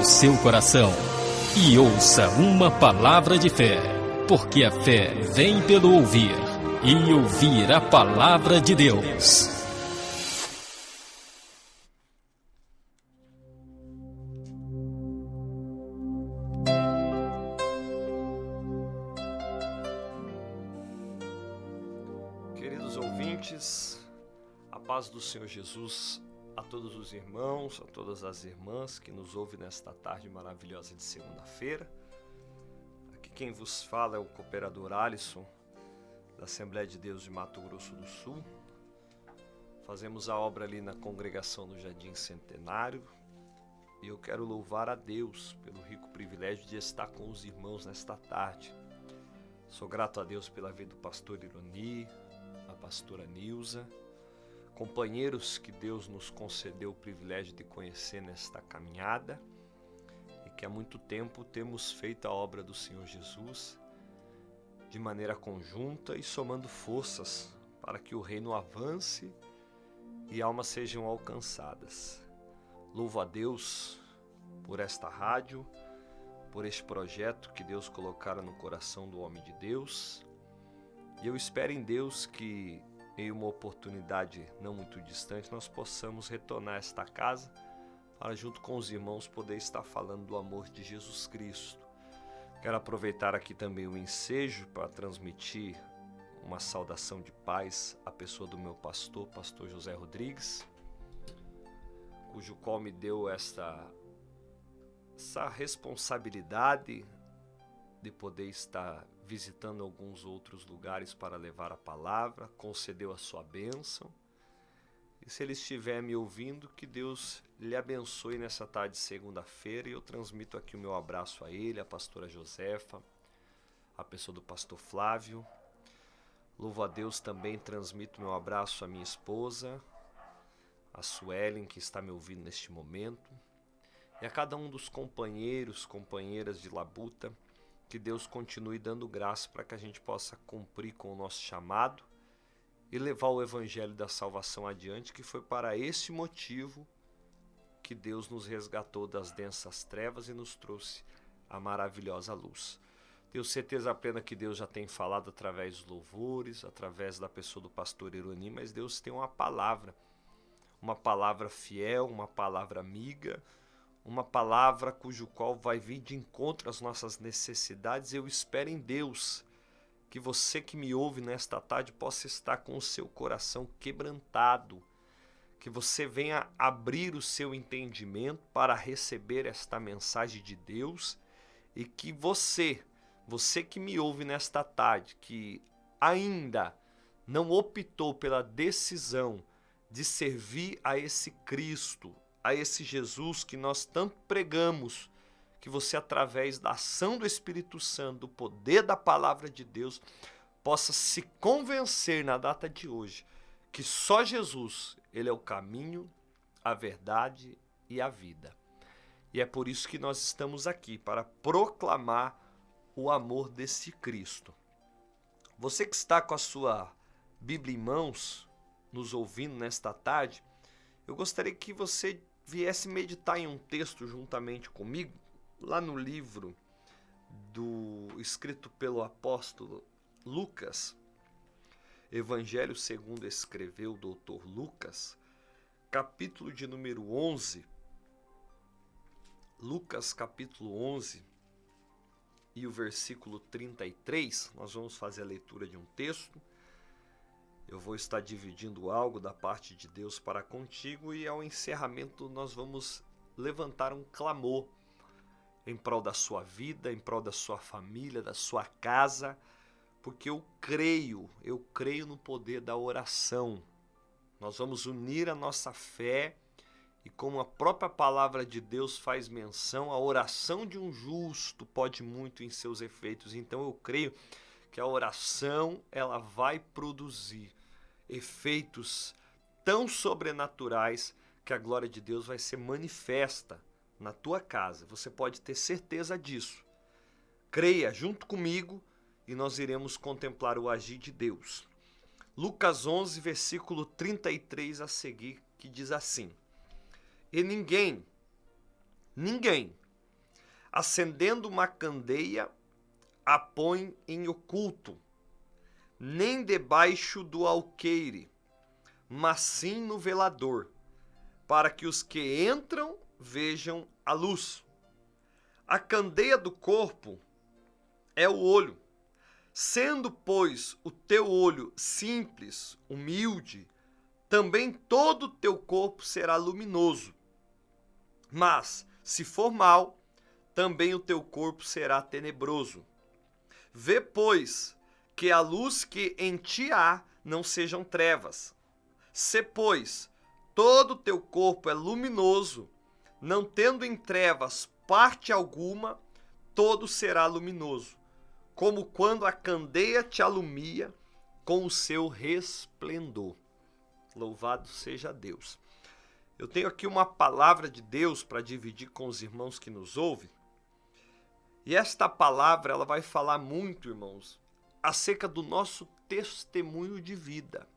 seu coração e ouça uma palavra de fé, porque a fé vem pelo ouvir e ouvir a palavra de Deus. Queridos ouvintes, a paz do Senhor Jesus a todos os irmãos, a todas as irmãs que nos ouvem nesta tarde maravilhosa de segunda-feira. Aqui quem vos fala é o cooperador Alisson, da Assembleia de Deus de Mato Grosso do Sul. Fazemos a obra ali na congregação do Jardim Centenário e eu quero louvar a Deus pelo rico privilégio de estar com os irmãos nesta tarde. Sou grato a Deus pela vida do pastor Ironi, a pastora Nilza, companheiros que Deus nos concedeu o privilégio de conhecer nesta caminhada e que há muito tempo temos feito a obra do Senhor Jesus de maneira conjunta e somando forças para que o reino avance e almas sejam alcançadas. Louvo a Deus por esta rádio, por este projeto que Deus colocara no coração do homem de Deus, e eu espero em Deus que em uma oportunidade não muito distante, nós possamos retornar a esta casa para, junto com os irmãos, poder estar falando do amor de Jesus Cristo. Quero aproveitar aqui também o ensejo para transmitir uma saudação de paz à pessoa do meu pastor José Rodrigues, cujo qual me deu essa responsabilidade de poder estar visitando alguns outros lugares para levar a palavra, concedeu a sua bênção. E se ele estiver me ouvindo, que Deus lhe abençoe nessa tarde de segunda-feira. E eu transmito aqui o meu abraço a ele, a pastora Josefa, a pessoa do pastor Flávio. Louvo a Deus também, transmito meu abraço à minha esposa, a Suelen, que está me ouvindo neste momento. E a cada um dos companheiras de labuta, que Deus continue dando graça para que a gente possa cumprir com o nosso chamado e levar o evangelho da salvação adiante, que foi para esse motivo que Deus nos resgatou das densas trevas e nos trouxe a maravilhosa luz. Tenho certeza plena que Deus já tem falado através dos louvores, através da pessoa do pastor Ironi, mas Deus tem uma palavra fiel, uma palavra amiga, uma palavra cujo qual vai vir de encontro às nossas necessidades. Eu espero em Deus que você que me ouve nesta tarde possa estar com o seu coração quebrantado, que você venha abrir o seu entendimento para receber esta mensagem de Deus e que você que me ouve nesta tarde, que ainda não optou pela decisão de servir a esse Cristo, a esse Jesus que nós tanto pregamos, que você, através da ação do Espírito Santo, do poder da palavra de Deus, possa se convencer na data de hoje que só Jesus, ele é o caminho, a verdade e a vida. E é por isso que nós estamos aqui, para proclamar o amor desse Cristo. Você que está com a sua Bíblia em mãos, nos ouvindo nesta tarde, eu gostaria que você viesse meditar em um texto juntamente comigo, lá no livro escrito pelo apóstolo Lucas, Evangelho segundo escreveu o doutor Lucas, capítulo de número 11, Lucas capítulo 11 e o versículo 33, nós vamos fazer a leitura de um texto. Eu vou estar dividindo algo da parte de Deus para contigo e ao encerramento nós vamos levantar um clamor em prol da sua vida, em prol da sua família, da sua casa, porque eu creio no poder da oração. Nós vamos unir a nossa fé e, como a própria palavra de Deus faz menção, a oração de um justo pode muito em seus efeitos. Então eu creio que a oração ela vai produzir efeitos tão sobrenaturais que a glória de Deus vai ser manifesta na tua casa. Você pode ter certeza disso. Creia junto comigo e nós iremos contemplar o agir de Deus. Lucas 11, versículo 33 a seguir, que diz assim: E ninguém acendendo uma candeia, a põe em oculto, nem debaixo do alqueire, mas sim no velador, para que os que entram vejam a luz. A candeia do corpo é o olho. Sendo, pois, o teu olho simples, humilde, também todo o teu corpo será luminoso. Mas, se for mau, também o teu corpo será tenebroso. Vê, pois, que a luz que em ti há não sejam trevas. Se, pois, todo o teu corpo é luminoso, não tendo em trevas parte alguma, todo será luminoso, como quando a candeia te alumia com o seu resplendor. Louvado seja Deus. Eu tenho aqui uma palavra de Deus para dividir com os irmãos que nos ouvem. E esta palavra, ela vai falar muito, irmãos, acerca do nosso testemunho de vida,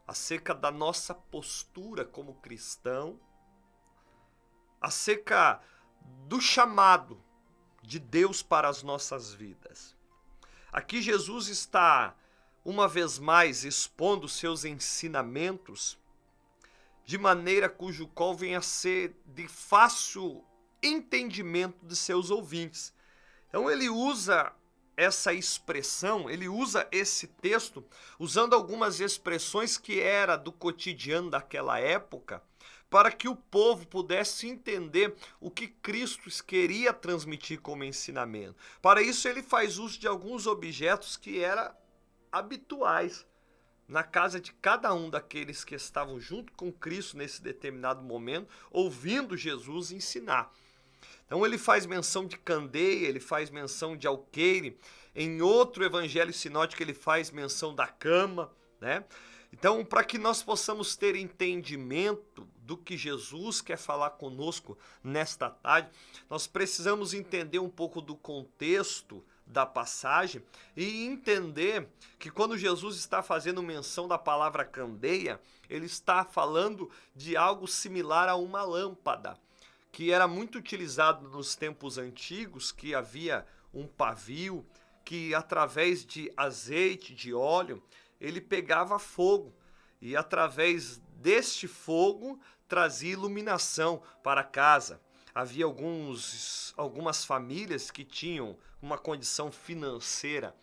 acerca da nossa postura como cristão, acerca do chamado de Deus para as nossas vidas. Aqui Jesus está, uma vez mais, expondo seus ensinamentos de maneira cujo qual venha a ser de fácil entendimento de seus ouvintes. Então ele usa essa expressão, ele usa esse texto usando algumas expressões que era do cotidiano daquela época, para que o povo pudesse entender o que Cristo queria transmitir como ensinamento. Para isso ele faz uso de alguns objetos que eram habituais na casa de cada um daqueles que estavam junto com Cristo nesse determinado momento, ouvindo Jesus ensinar. Então ele faz menção de candeia, ele faz menção de alqueire, em outro evangelho sinótico ele faz menção da cama, né? Então, para que nós possamos ter entendimento do que Jesus quer falar conosco nesta tarde, nós precisamos entender um pouco do contexto da passagem e entender que quando Jesus está fazendo menção da palavra candeia, ele está falando de algo similar a uma lâmpada, que era muito utilizado nos tempos antigos, que havia um pavio, que através de azeite, de óleo, ele pegava fogo e através deste fogo trazia iluminação para a casa. Havia algumas famílias que tinham uma condição financeira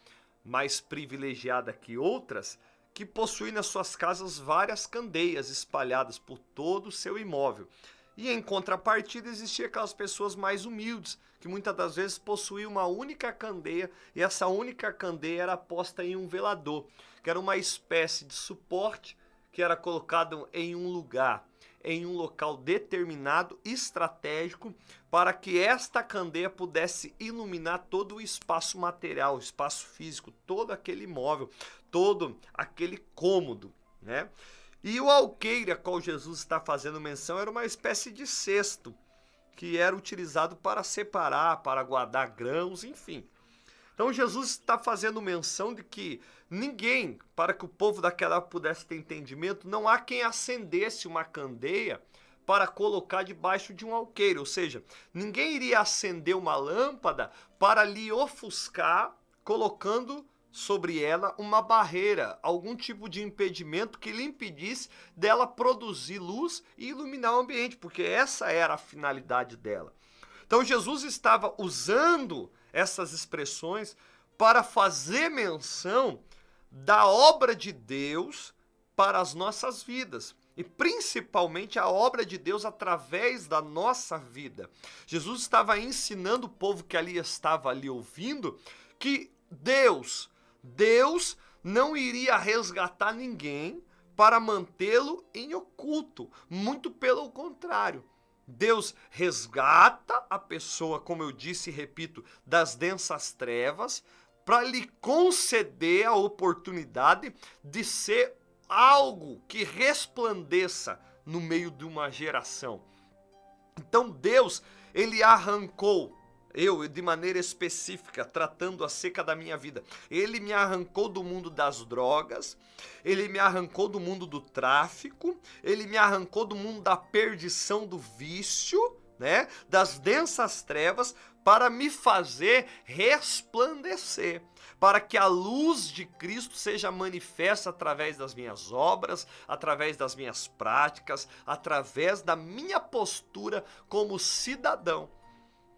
mais privilegiada que outras, que possuíam nas suas casas várias candeias espalhadas por todo o seu imóvel. E em contrapartida existiam aquelas pessoas mais humildes, que muitas das vezes possuíam uma única candeia, e essa única candeia era posta em um velador, que era uma espécie de suporte que era colocado em um lugar, em um local determinado, estratégico, para que esta candeia pudesse iluminar todo o espaço material, o espaço físico, todo aquele imóvel, todo aquele cômodo, né? E o alqueire a qual Jesus está fazendo menção era uma espécie de cesto, que era utilizado para separar, para guardar grãos, enfim. Então Jesus está fazendo menção de que ninguém, para que o povo daquela época pudesse ter entendimento, não há quem acendesse uma candeia para colocar debaixo de um alqueire, ou seja, ninguém iria acender uma lâmpada para lhe ofuscar, colocando sobre ela uma barreira, algum tipo de impedimento que lhe impedisse dela produzir luz e iluminar o ambiente, porque essa era a finalidade dela. Então Jesus estava usando essas expressões para fazer menção da obra de Deus para as nossas vidas, e principalmente a obra de Deus através da nossa vida. Jesus estava ensinando o povo que ali estava ali ouvindo que Deus não iria resgatar ninguém para mantê-lo em oculto, muito pelo contrário. Deus resgata a pessoa, como eu disse e repito, das densas trevas, para lhe conceder a oportunidade de ser algo que resplandeça no meio de uma geração. Então Deus, ele arrancou, eu de maneira específica, tratando acerca da minha vida, ele me arrancou do mundo das drogas, ele me arrancou do mundo do tráfico, ele me arrancou do mundo da perdição, do vício, né, das densas trevas para me fazer resplandecer, para que a luz de Cristo seja manifesta através das minhas obras, através das minhas práticas, através da minha postura como cidadão.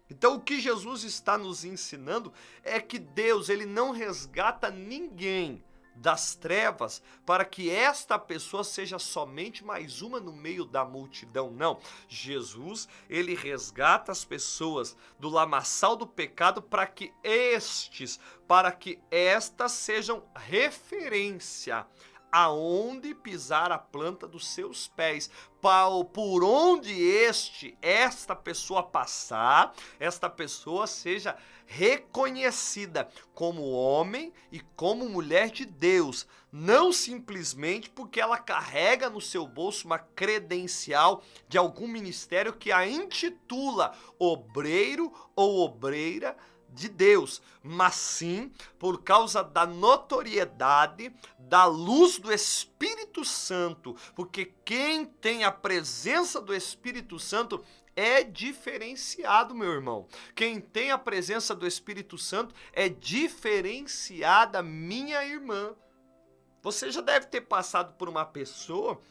Então o que Jesus está nos ensinando é que Deus, ele não resgata ninguém das trevas para que esta pessoa seja somente mais uma no meio da multidão. Não, Jesus, ele resgata as pessoas do lamaçal do pecado para que estas sejam referência aonde pisar a planta dos seus pés, por onde esta pessoa passar, esta pessoa seja reconhecida como homem e como mulher de Deus, não simplesmente porque ela carrega no seu bolso uma credencial de algum ministério que a intitula obreiro ou obreira de Deus, mas sim por causa da notoriedade da luz do Espírito Santo, porque quem tem a presença do Espírito Santo é diferenciado, meu irmão. Quem tem a presença do Espírito Santo é diferenciada, minha irmã. Você já deve ter passado por uma pessoa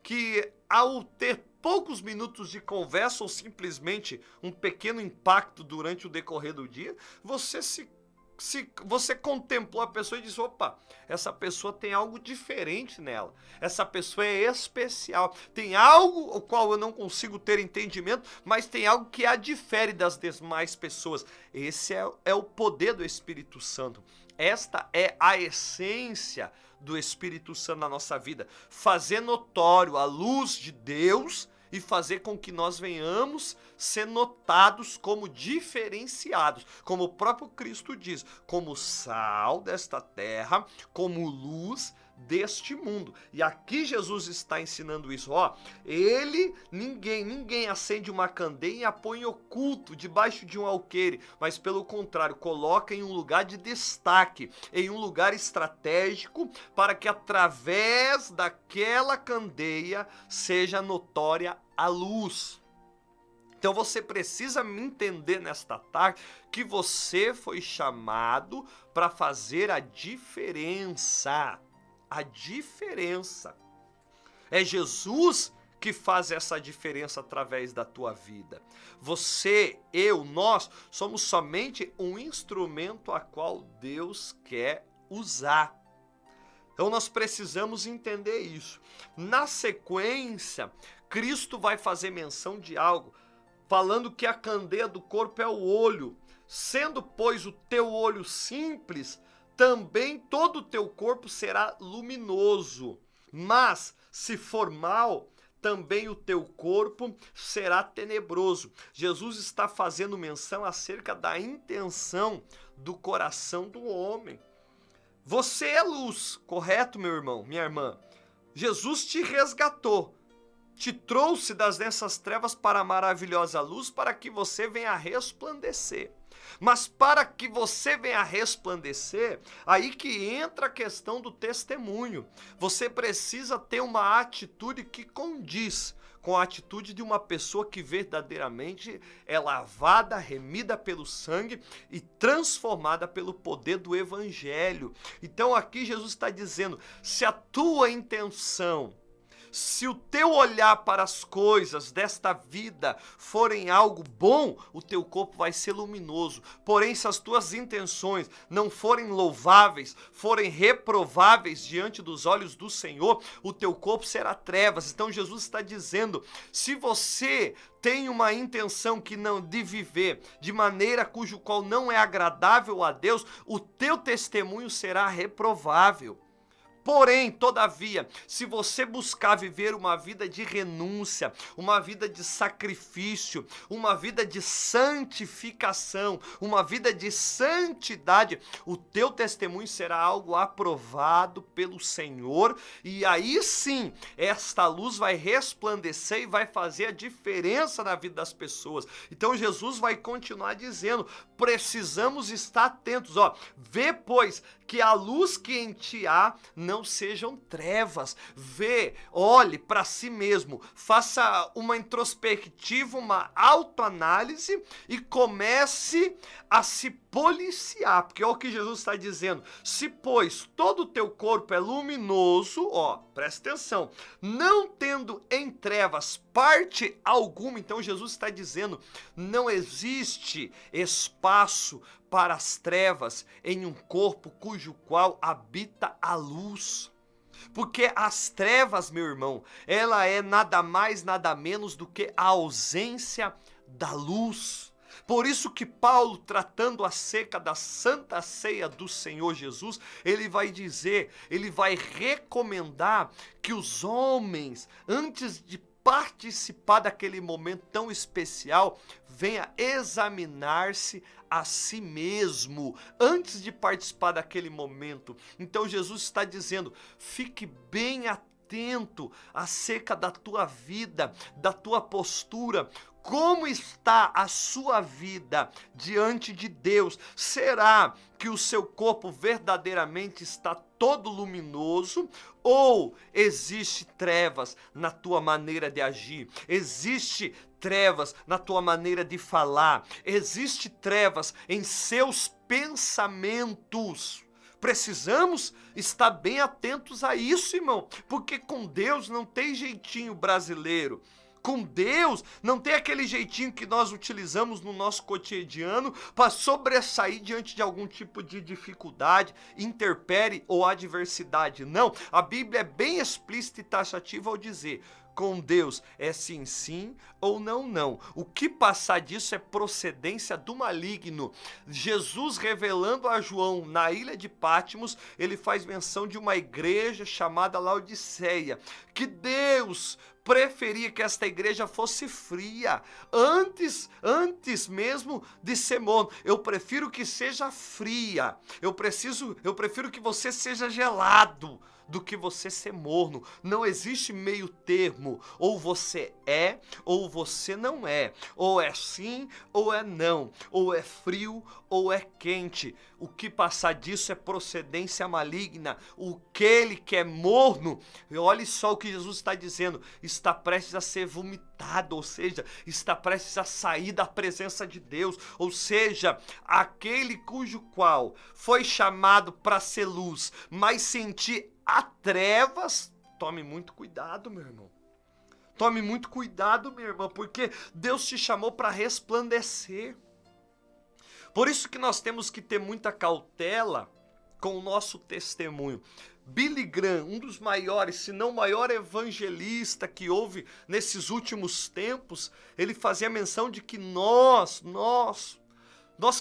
que, ao ter poucos minutos de conversa ou simplesmente um pequeno impacto durante o decorrer do dia, você contemplou a pessoa e disse: opa, essa pessoa tem algo diferente nela, essa pessoa é especial, tem algo o qual eu não consigo ter entendimento, mas tem algo que a difere das demais pessoas. Esse é o poder do Espírito Santo. Esta é a essência do Espírito Santo na nossa vida, fazer notório a luz de Deus e fazer com que nós venhamos ser notados como diferenciados, como o próprio Cristo diz, como sal desta terra, como luz deste mundo. E aqui Jesus está ensinando isso, ninguém acende uma candeia e a põe oculto debaixo de um alqueire, mas pelo contrário, coloca em um lugar de destaque, em um lugar estratégico, para que através daquela candeia seja notória a luz. Então você precisa me entender nesta tarde que você foi chamado para fazer a diferença. A diferença. É Jesus que faz essa diferença através da tua vida. Você, nós somos somente um instrumento a qual Deus quer usar. Então nós precisamos entender isso. Na sequência, Cristo vai fazer menção de algo, falando que a candeia do corpo é o olho. Sendo, pois, o teu olho simples, também todo o teu corpo será luminoso. Mas, se for mal, também o teu corpo será tenebroso. Jesus está fazendo menção acerca da intenção do coração do homem. Você é luz, correto, meu irmão, minha irmã? Jesus te resgatou, te trouxe das densas trevas para a maravilhosa luz, para que você venha a resplandecer. Mas para que você venha a resplandecer, aí que entra a questão do testemunho. Você precisa ter uma atitude que condiz com a atitude de uma pessoa que verdadeiramente é lavada, remida pelo sangue e transformada pelo poder do Evangelho. Então aqui Jesus está dizendo, se a tua intenção, se o teu olhar para as coisas desta vida forem algo bom, o teu corpo vai ser luminoso. Porém, se as tuas intenções não forem louváveis, forem reprováveis diante dos olhos do Senhor, o teu corpo será trevas. Então Jesus está dizendo, se você tem uma intenção que não de viver de maneira cujo qual não é agradável a Deus, o teu testemunho será reprovável. Porém, todavia, se você buscar viver uma vida de renúncia, uma vida de sacrifício, uma vida de santificação, uma vida de santidade, o teu testemunho será algo aprovado pelo Senhor, e aí sim, esta luz vai resplandecer e vai fazer a diferença na vida das pessoas. Então Jesus vai continuar dizendo, precisamos estar atentos, vê pois que a luz que em ti há não não sejam trevas. Olhe para si mesmo, faça uma introspectiva, uma autoanálise e comece a se policiar, porque é o que Jesus está dizendo. Se, pois, todo o teu corpo é luminoso, presta atenção, não tendo em trevas parte alguma, então Jesus está dizendo, não existe espaço para as trevas em um corpo cujo qual habita a luz. Porque as trevas, meu irmão, ela é nada mais, nada menos do que a ausência da luz. Por isso que Paulo, tratando acerca da Santa Ceia do Senhor Jesus, ele vai dizer, ele vai recomendar que os homens, antes de participar daquele momento tão especial, venha examinar-se a si mesmo, antes de participar daquele momento. Então Jesus está dizendo, fique bem atento acerca da tua vida, da tua postura. Como está a sua vida diante de Deus? Será que o seu corpo verdadeiramente está todo luminoso? Ou existe trevas na tua maneira de agir? Existe trevas na tua maneira de falar? Existe trevas em seus pensamentos? Precisamos estar bem atentos a isso, irmão, porque com Deus não tem jeitinho brasileiro. Com Deus, não tem aquele jeitinho que nós utilizamos no nosso cotidiano para sobressair diante de algum tipo de dificuldade, intempérie ou adversidade. Não, a Bíblia é bem explícita e taxativa ao dizer, com Deus é sim, sim ou não, não. O que passar disso é procedência do maligno. Jesus revelando a João na ilha de Patmos, ele faz menção de uma igreja chamada Laodiceia, que Deus preferia que esta igreja fosse fria, antes mesmo de ser morno. Eu prefiro que seja fria, eu prefiro que você seja gelado, do que você ser morno. Não existe meio termo, ou você é, ou você não é, ou é sim, ou é não, ou é frio, ou é quente. O que passar disso é procedência maligna. Aquele que é morno, olhe só o que Jesus está dizendo, está prestes a ser vomitado, ou seja, está prestes a sair da presença de Deus, ou seja, aquele cujo qual foi chamado para ser luz, mas sentir a trevas, tome muito cuidado, meu irmão. Tome muito cuidado, minha irmã, porque Deus te chamou para resplandecer. Por isso que nós temos que ter muita cautela com o nosso testemunho. Billy Graham, um dos maiores, se não o maior evangelista que houve nesses últimos tempos, ele fazia menção de que nós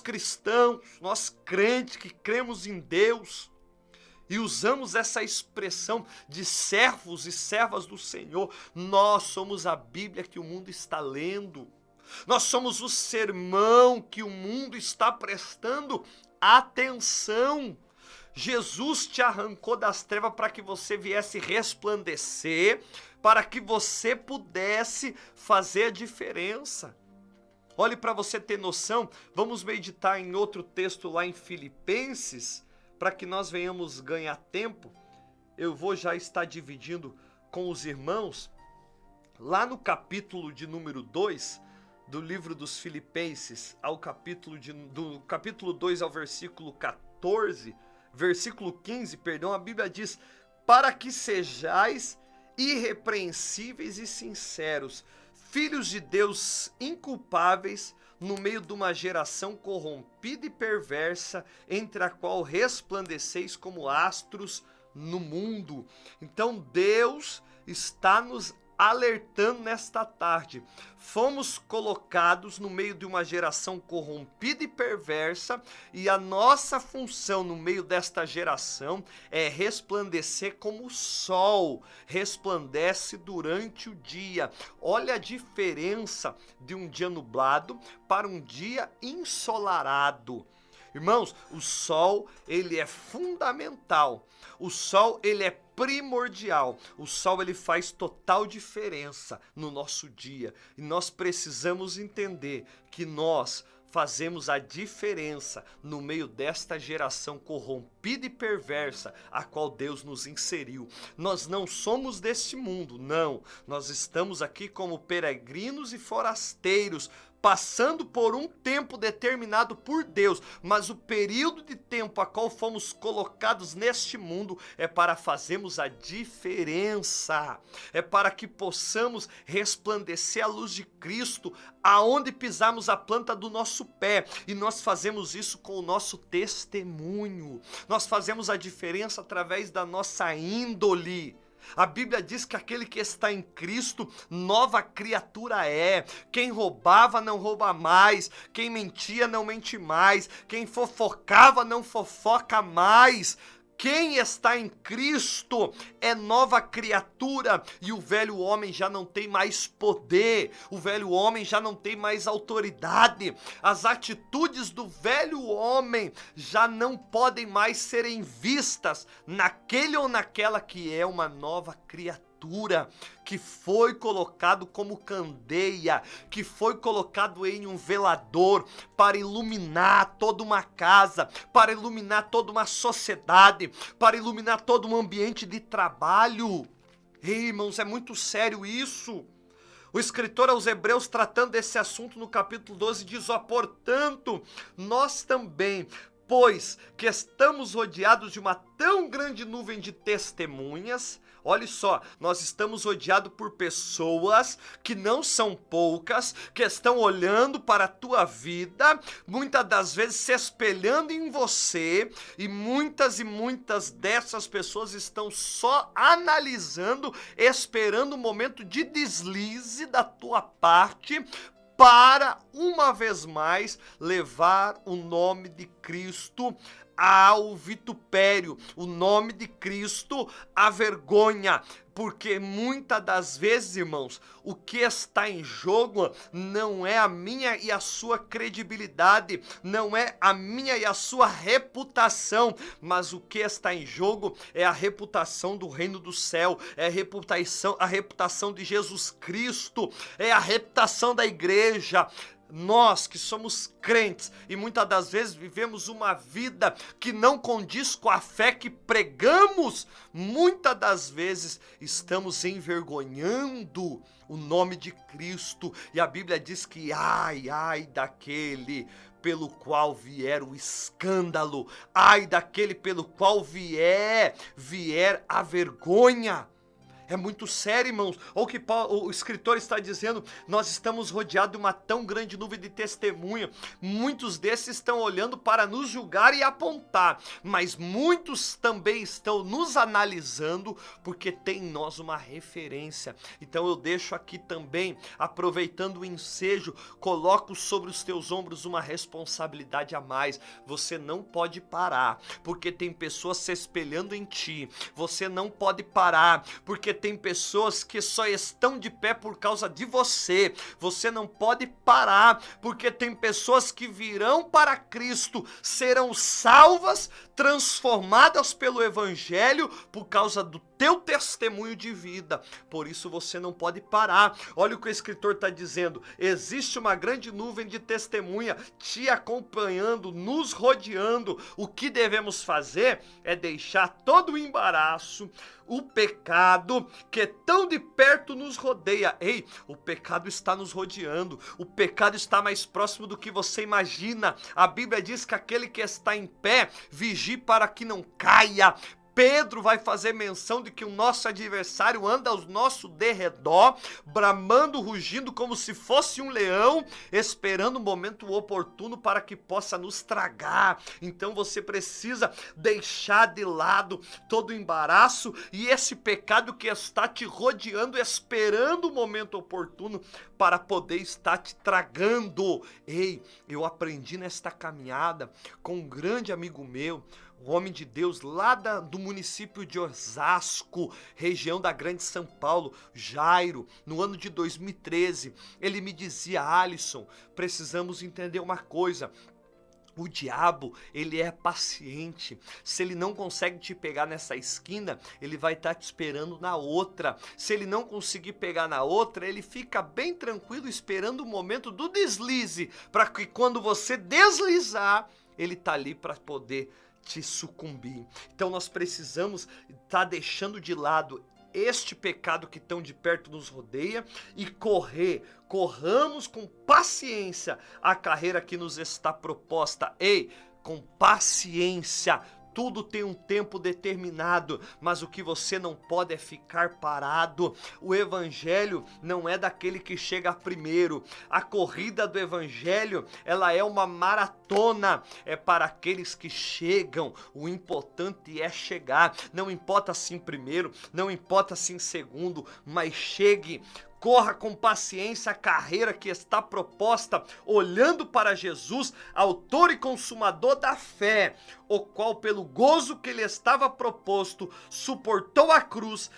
cristãos, nós crentes que cremos em Deus, e usamos essa expressão de servos e servas do Senhor, nós somos a Bíblia que o mundo está lendo. Nós somos o sermão que o mundo está prestando atenção. Jesus te arrancou das trevas para que você viesse resplandecer, para que você pudesse fazer a diferença. Olhe, para você ter noção, vamos meditar em outro texto lá em Filipenses, para que nós venhamos ganhar tempo. Eu vou já estar dividindo com os irmãos, lá no capítulo de número 2, do livro dos Filipenses, do capítulo 2 ao versículo 14, versículo 15, perdão, a Bíblia diz, para que sejais irrepreensíveis e sinceros, filhos de Deus inculpáveis, no meio de uma geração corrompida e perversa, entre a qual resplandeceis como astros no mundo. Então Deus está nos alertando nesta tarde. Fomos colocados no meio de uma geração corrompida e perversa, e a nossa função no meio desta geração é resplandecer como o sol resplandece durante o dia. Olha a diferença de um dia nublado para um dia ensolarado. Irmãos, o sol, ele é fundamental. O sol, ele é primordial. O sol, ele faz total diferença no nosso dia. E nós precisamos entender que nós fazemos a diferença no meio desta geração corrompida e perversa a qual Deus nos inseriu. Nós não somos deste mundo, não. Nós estamos aqui como peregrinos e forasteiros, passando por um tempo determinado por Deus, mas o período de tempo a qual fomos colocados neste mundo é para fazermos a diferença, é para que possamos resplandecer a luz de Cristo aonde pisarmos a planta do nosso pé, e nós fazemos isso com o nosso testemunho, nós fazemos a diferença através da nossa índole. A Bíblia diz que aquele que está em Cristo, nova criatura é. Quem roubava não rouba mais, quem mentia não mente mais, quem fofocava não fofoca mais. Quem está em Cristo é nova criatura, e o velho homem já não tem mais poder, o velho homem já não tem mais autoridade, as atitudes do velho homem já não podem mais serem vistas naquele ou naquela que é uma nova criatura, que foi colocado como candeia, que foi colocado em um velador para iluminar toda uma casa, para iluminar toda uma sociedade, para iluminar todo um ambiente de trabalho. Ei, irmãos, é muito sério isso. O escritor aos Hebreus, tratando desse assunto no capítulo 12, diz: ó, portanto, nós também, pois que estamos rodeados de uma tão grande nuvem de testemunhas. Olha só, nós estamos rodeados por pessoas que não são poucas, que estão olhando para a tua vida, muitas das vezes se espelhando em você, e muitas dessas pessoas estão só analisando, esperando o momento de deslize da tua parte, para, uma vez mais, levar o nome de Cristo ao vitupério, o nome de Cristo à vergonha, porque muitas das vezes, irmãos, o que está em jogo não é a minha e a sua credibilidade, não é a minha e a sua reputação, mas o que está em jogo é a reputação do reino do céu, é a reputação de Jesus Cristo, é a reputação da igreja. Nós que somos crentes e muitas das vezes vivemos uma vida que não condiz com a fé que pregamos, muitas das vezes estamos envergonhando o nome de Cristo, e a Bíblia diz que ai daquele pelo qual vier o escândalo, ai daquele pelo qual vier a vergonha. É muito sério, irmãos. Ou que o escritor está dizendo, nós estamos rodeados de uma tão grande nuvem de testemunha. Muitos desses estão olhando para nos julgar e apontar, mas muitos também estão nos analisando, porque tem em nós uma referência. Então eu deixo aqui também, aproveitando o ensejo, coloco sobre os teus ombros uma responsabilidade a mais. Você não pode parar, porque tem pessoas se espelhando em ti. Você não pode parar, porque tem pessoas que só estão de pé por causa de você. Você não pode parar, porque tem pessoas que virão para Cristo, serão salvas, transformadas pelo Evangelho, por causa do teu testemunho de vida. Por isso você não pode parar. Olha o que o escritor está dizendo: existe uma grande nuvem de testemunha te acompanhando, nos rodeando. O que devemos fazer é deixar todo o embaraço, o pecado que tão de perto nos rodeia. Ei, o pecado está nos rodeando, o pecado está mais próximo do que você imagina. A Bíblia diz que aquele que está em pé, vigie para que não caia. Pedro vai fazer menção de que o nosso adversário anda ao nosso derredor, bramando, rugindo como se fosse um leão, esperando o momento oportuno para que possa nos tragar. Então você precisa deixar de lado todo o embaraço e esse pecado que está te rodeando, esperando o momento oportuno para poder estar te tragando. Ei, eu aprendi nesta caminhada com um grande amigo meu, um homem de Deus lá do município de Osasco, região da Grande São Paulo, Jairo, no ano de 2013, ele me dizia: Alisson, precisamos entender uma coisa, O diabo, ele é paciente. Se ele não consegue te pegar nessa esquina, ele vai estar te esperando na outra. Se ele não conseguir pegar na outra, ele fica bem tranquilo esperando o momento do deslize, para que quando você deslizar, ele tá ali para poder te sucumbir. Então nós precisamos estar deixando de lado este pecado que tão de perto nos rodeia e corramos com paciência a carreira que nos está proposta. Ei, com paciência. Tudo tem um tempo determinado, mas o que você não pode é ficar parado. O evangelho não é daquele que chega primeiro. A corrida do evangelho, ela é uma maratona, é para aqueles que chegam. O importante é chegar. Não importa se em primeiro, não importa se em segundo, mas chegue. Corra com paciência a carreira que está proposta, olhando para Jesus, autor e consumador da fé, o qual pelo gozo que lhe estava proposto, suportou a cruz,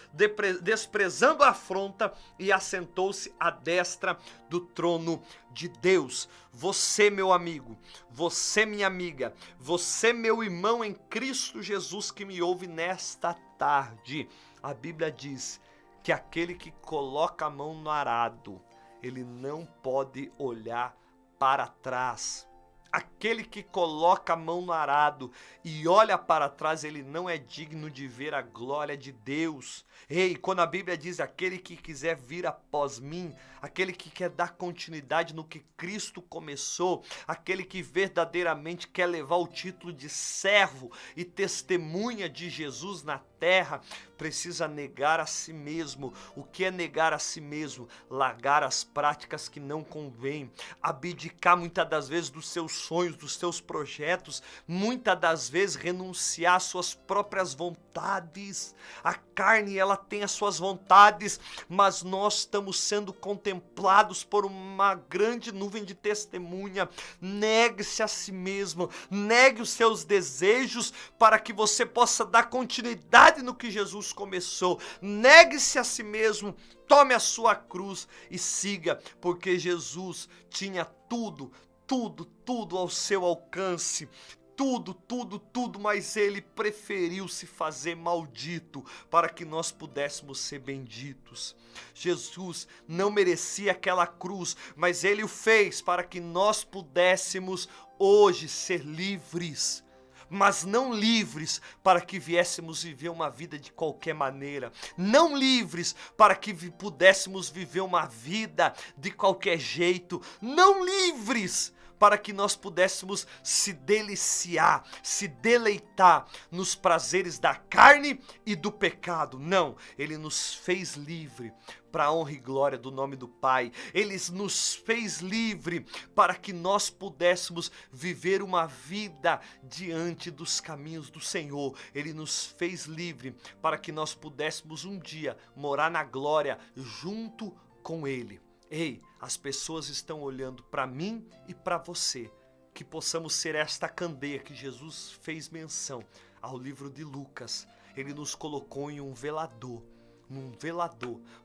desprezando a afronta e assentou-se à destra do trono de Deus. Você, meu amigo, você, minha amiga, você, meu irmão em Cristo Jesus que me ouve nesta tarde, a Bíblia diz que aquele que coloca a mão no arado, ele não pode olhar para trás. Aquele que coloca a mão no arado e olha para trás, ele não é digno de ver a glória de Deus. Ei, quando a Bíblia diz aquele que quiser vir após mim, aquele que quer dar continuidade no que Cristo começou, aquele que verdadeiramente quer levar o título de servo e testemunha de Jesus na terra, precisa negar a si mesmo. O que é negar a si mesmo? Largar as práticas que não convêm, abdicar muitas das vezes dos seus sonhos, dos seus projetos, muitas das vezes renunciar às suas próprias vontades. A carne, ela tem as suas vontades, mas nós estamos sendo contemplados por uma grande nuvem de testemunha. Negue-se a si mesmo, negue os seus desejos para que você possa dar continuidade no que Jesus começou. Negue-se a si mesmo, tome a sua cruz e siga, porque Jesus tinha tudo ao seu alcance. Tudo, mas ele preferiu se fazer maldito para que nós pudéssemos ser benditos. Jesus não merecia aquela cruz, mas ele o fez para que nós pudéssemos hoje ser livres. Mas não livres para que viéssemos viver uma vida de qualquer maneira, não livres para que pudéssemos viver uma vida de qualquer jeito, não livres para que nós pudéssemos se deliciar, se deleitar nos prazeres da carne e do pecado. Não, ele nos fez livre para a honra e glória do nome do Pai. Ele nos fez livre para que nós pudéssemos viver uma vida diante dos caminhos do Senhor. Ele nos fez livre para que nós pudéssemos um dia morar na glória junto com Ele. Ei, as pessoas estão olhando para mim e para você, que possamos ser esta candeia que Jesus fez menção ao livro de Lucas. Ele nos colocou em um velador,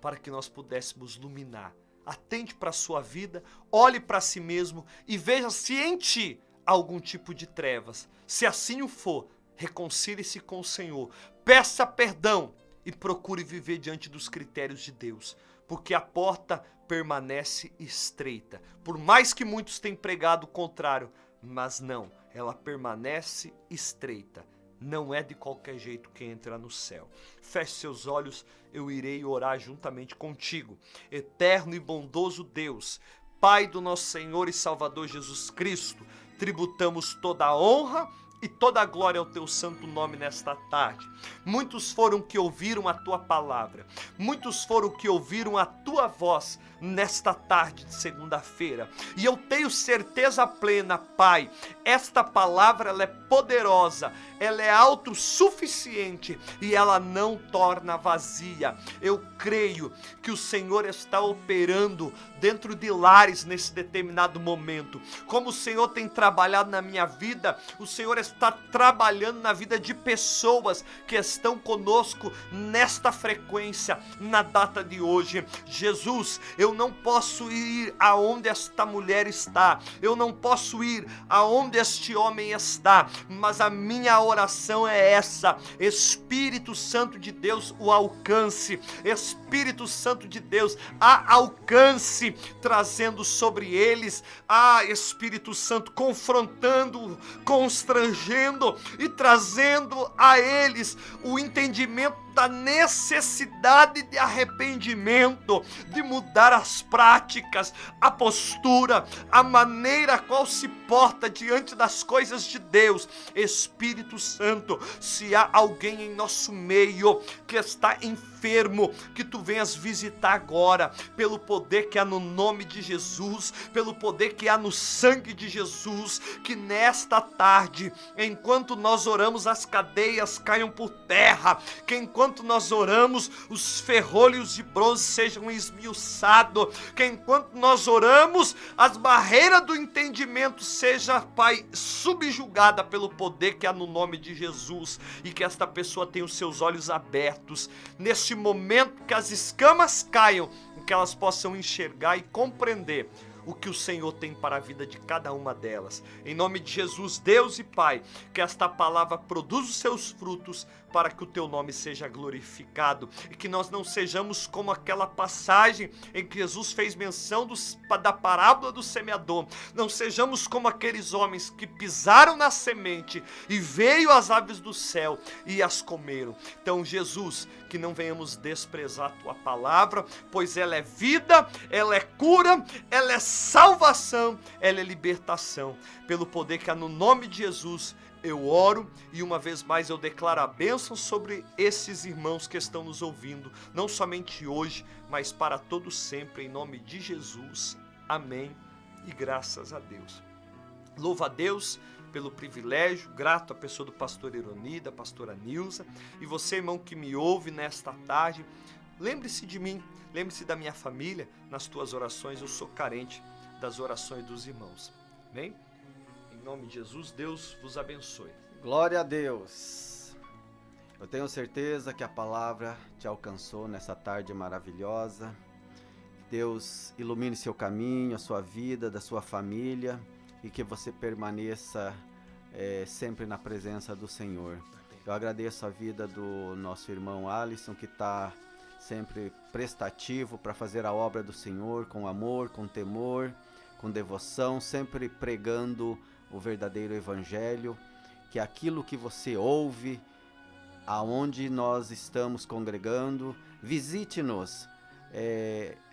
para que nós pudéssemos iluminar. Atente para a sua vida, olhe para si mesmo e veja se em ti há algum tipo de trevas. Se assim o for, reconcilie-se com o Senhor, peça perdão e procure viver diante dos critérios de Deus, porque a porta permanece estreita. Por mais que muitos tenham pregado o contrário, mas não, ela permanece estreita. Não é de qualquer jeito que entra no céu. Feche seus olhos, eu irei orar juntamente contigo. Eterno e bondoso Deus, Pai do nosso Senhor e Salvador Jesus Cristo, tributamos toda a honra e toda a glória ao teu santo nome nesta tarde. Muitos foram que ouviram a tua palavra, muitos foram que ouviram a tua voz nesta tarde de segunda-feira, e eu tenho certeza plena, Pai, esta palavra ela é poderosa, ela é autossuficiente e ela não torna vazia. Eu creio que o Senhor está operando dentro de lares nesse determinado momento. Como o Senhor tem trabalhado na minha vida, o Senhor está está trabalhando na vida de pessoas que estão conosco nesta frequência, na data de hoje. Jesus, eu não posso ir aonde esta mulher está, eu não posso ir aonde este homem está, mas a minha oração é essa: Espírito Santo de Deus, o alcance, Espírito Santo de Deus, a alcance, trazendo sobre eles, Espírito Santo, confrontando, constrangendo e trazendo a eles o entendimento da necessidade de arrependimento, de mudar as práticas, a postura, a maneira a qual se porta diante das coisas de Deus. Espírito Santo, se há alguém em nosso meio que está enfermo, que tu venhas visitar agora, pelo poder que há no nome de Jesus, pelo poder que há no sangue de Jesus, que nesta tarde, enquanto nós oramos, as cadeias caiam por terra, que enquanto nós oramos, os ferrolhos de bronze sejam esmiuçados, que enquanto nós oramos, as barreiras do entendimento seja, Pai, subjugada pelo poder que há no nome de Jesus, e que esta pessoa tenha os seus olhos abertos, neste momento que as escamas caiam, que elas possam enxergar e compreender o que o Senhor tem para a vida de cada uma delas. Em nome de Jesus, Deus e Pai, que esta palavra produza os seus frutos para que o teu nome seja glorificado, e que nós não sejamos como aquela passagem em que Jesus fez menção da parábola do semeador, não sejamos como aqueles homens que pisaram na semente e veio as aves do céu e as comeram. Então, Jesus, que não venhamos desprezar a tua palavra, pois ela é vida, ela é cura, ela é salvação, ela é libertação. Pelo poder que há no nome de Jesus, eu oro e uma vez mais eu declaro a bênção sobre esses irmãos que estão nos ouvindo, não somente hoje, mas para todo sempre, em nome de Jesus. Amém e graças a Deus. Louvo a Deus pelo privilégio, grato à pessoa do pastor Ironi, da pastora Nilza, e você, irmão, que me ouve nesta tarde, lembre-se de mim, lembre-se da minha família, nas tuas orações. Eu sou carente das orações dos irmãos. Amém? Em nome de Jesus, Deus vos abençoe. Glória a Deus. Eu tenho certeza que a palavra te alcançou nessa tarde maravilhosa. Deus ilumine seu caminho, a sua vida, da sua família, e que você permaneça sempre na presença do Senhor. Eu agradeço a vida do nosso irmão Alisson, que está sempre prestativo para fazer a obra do Senhor, com amor, com temor, com devoção, sempre pregando o verdadeiro evangelho, que aquilo que você ouve, aonde nós estamos congregando, visite-nos,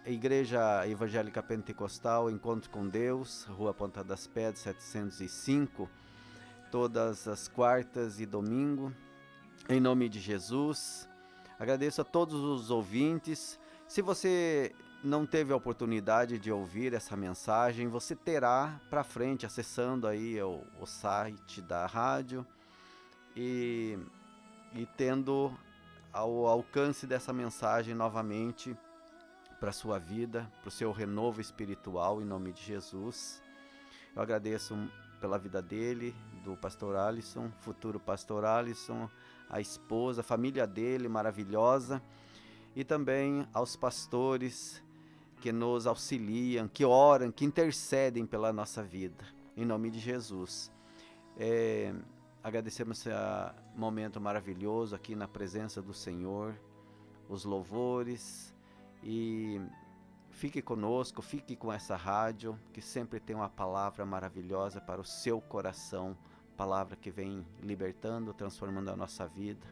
Igreja Evangélica Pentecostal, Encontro com Deus, Rua Ponta das Pedras, 705, todas as quartas e domingo, em nome de Jesus. Agradeço a todos os ouvintes. Se você não teve a oportunidade de ouvir essa mensagem, você terá para frente, acessando aí o site da rádio e tendo ao alcance dessa mensagem novamente para a sua vida, para o seu renovo espiritual, em nome de Jesus. Eu agradeço pela vida dele, do pastor Alisson, futuro pastor Alisson, a esposa, a família dele maravilhosa, e também aos pastores que nos auxiliam, que oram, que intercedem pela nossa vida, em nome de Jesus. Agradecemos esse momento maravilhoso aqui na presença do Senhor, os louvores, e fique conosco, fique com essa rádio, que sempre tem uma palavra maravilhosa para o seu coração, palavra que vem libertando, transformando a nossa vida.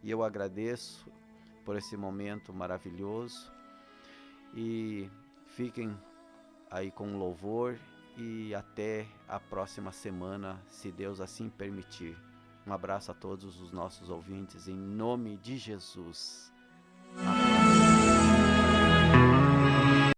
E eu agradeço por esse momento maravilhoso, e fiquem aí com louvor, e até a próxima semana, se Deus assim permitir. Um abraço a todos os nossos ouvintes, em nome de Jesus. Amém.